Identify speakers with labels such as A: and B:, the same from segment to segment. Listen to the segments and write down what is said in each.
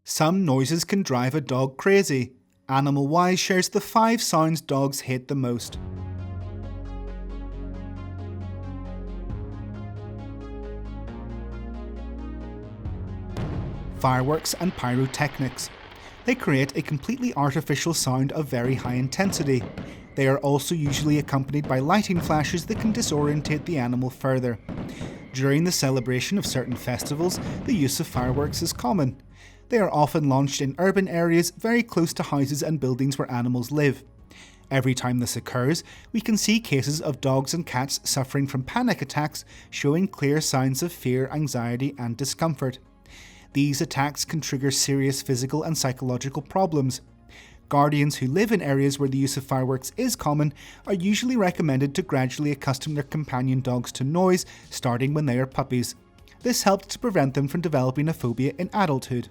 A: Some noises can drive a dog crazy. AnimalWised shares the 5 sounds dogs hate the most. Fireworks and pyrotechnics. They create a completely artificial sound of very high intensity. They are also usually accompanied by lighting flashes that can disorientate the animal further. During the celebration of certain festivals, the use of fireworks is common. They are often launched in urban areas very close to houses and buildings where animals live. Every time this occurs, we can see cases of dogs and cats suffering from panic attacks, showing clear signs of fear, anxiety, and discomfort. These attacks can trigger serious physical and psychological problems. Guardians who live in areas where the use of fireworks is common are usually recommended to gradually accustom their companion dogs to noise, starting when they are puppies. This helps to prevent them from developing a phobia in adulthood.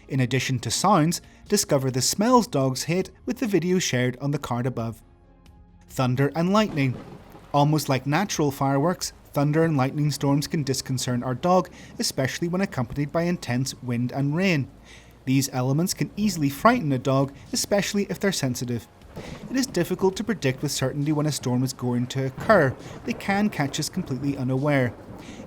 A: In addition to sounds, discover the smells dogs hate with the video shared on the card above. Thunder and lightning. Almost like natural fireworks, thunder and lightning storms can disconcert our dog, especially when accompanied by intense wind and rain. These elements can easily frighten a dog, especially if they're sensitive. It is difficult to predict with certainty when a storm is going to occur. They can catch us completely unaware.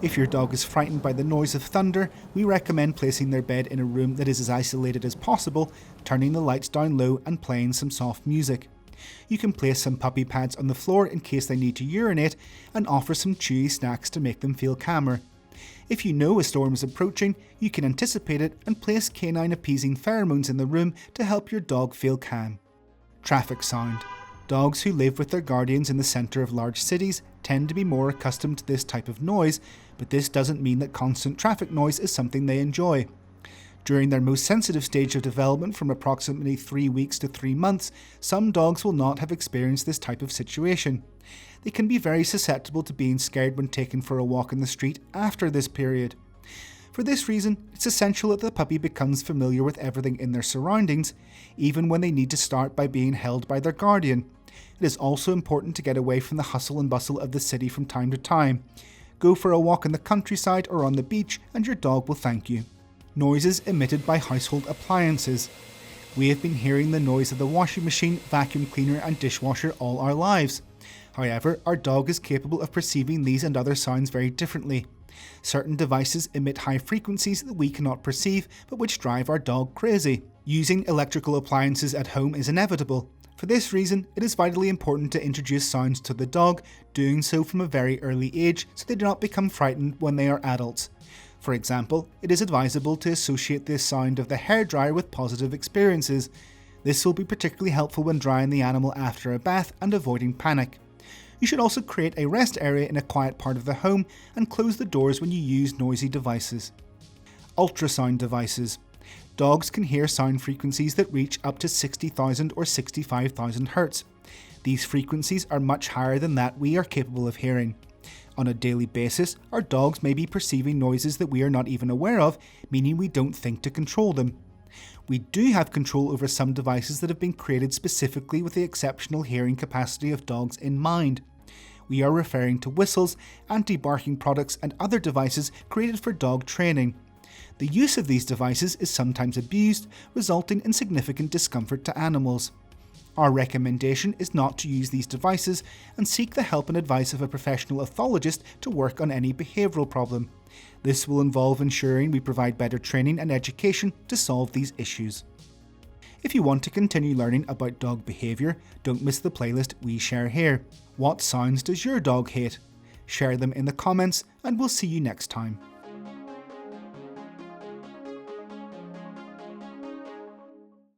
A: If your dog is frightened by the noise of thunder, we recommend placing their bed in a room that is as isolated as possible, turning the lights down low and playing some soft music. You can place some puppy pads on the floor in case they need to urinate and offer some chewy snacks to make them feel calmer. If you know a storm is approaching, you can anticipate it and place canine appeasing pheromones in the room to help your dog feel calm. Traffic sound. Dogs who live with their guardians in the centre of large cities tend to be more accustomed to this type of noise, but this doesn't mean that constant traffic noise is something they enjoy. During their most sensitive stage of development from approximately 3 weeks to 3 months, some dogs will not have experienced this type of situation. They can be very susceptible to being scared when taken for a walk in the street after this period. For this reason, it's essential that the puppy becomes familiar with everything in their surroundings, even when they need to start by being held by their guardian. It is also important to get away from the hustle and bustle of the city from time to time. Go for a walk in the countryside or on the beach and your dog will thank you. Noises emitted by household appliances. We have been hearing the noise of the washing machine, vacuum cleaner and dishwasher all our lives. However, our dog is capable of perceiving these and other sounds very differently. Certain devices emit high frequencies that we cannot perceive, but which drive our dog crazy. Using electrical appliances at home is inevitable. For this reason, it is vitally important to introduce sounds to the dog, doing so from a very early age so they do not become frightened when they are adults. For example, it is advisable to associate the sound of the hairdryer with positive experiences. This will be particularly helpful when drying the animal after a bath and avoiding panic. You should also create a rest area in a quiet part of the home and close the doors when you use noisy devices. Ultrasound devices. Dogs can hear sound frequencies that reach up to 60,000 or 65,000 Hz. These frequencies are much higher than that we are capable of hearing. On a daily basis, our dogs may be perceiving noises that we are not even aware of, meaning we don't think to control them. We do have control over some devices that have been created specifically with the exceptional hearing capacity of dogs in mind. We are referring to whistles, anti-barking products and other devices created for dog training. The use of these devices is sometimes abused, resulting in significant discomfort to animals. Our recommendation is not to use these devices and seek the help and advice of a professional ethologist to work on any behavioural problem. This will involve ensuring we provide better training and education to solve these issues. If you want to continue learning about dog behaviour, don't miss the playlist we share here. What sounds does your dog hate? Share them in the comments and we'll see you next time.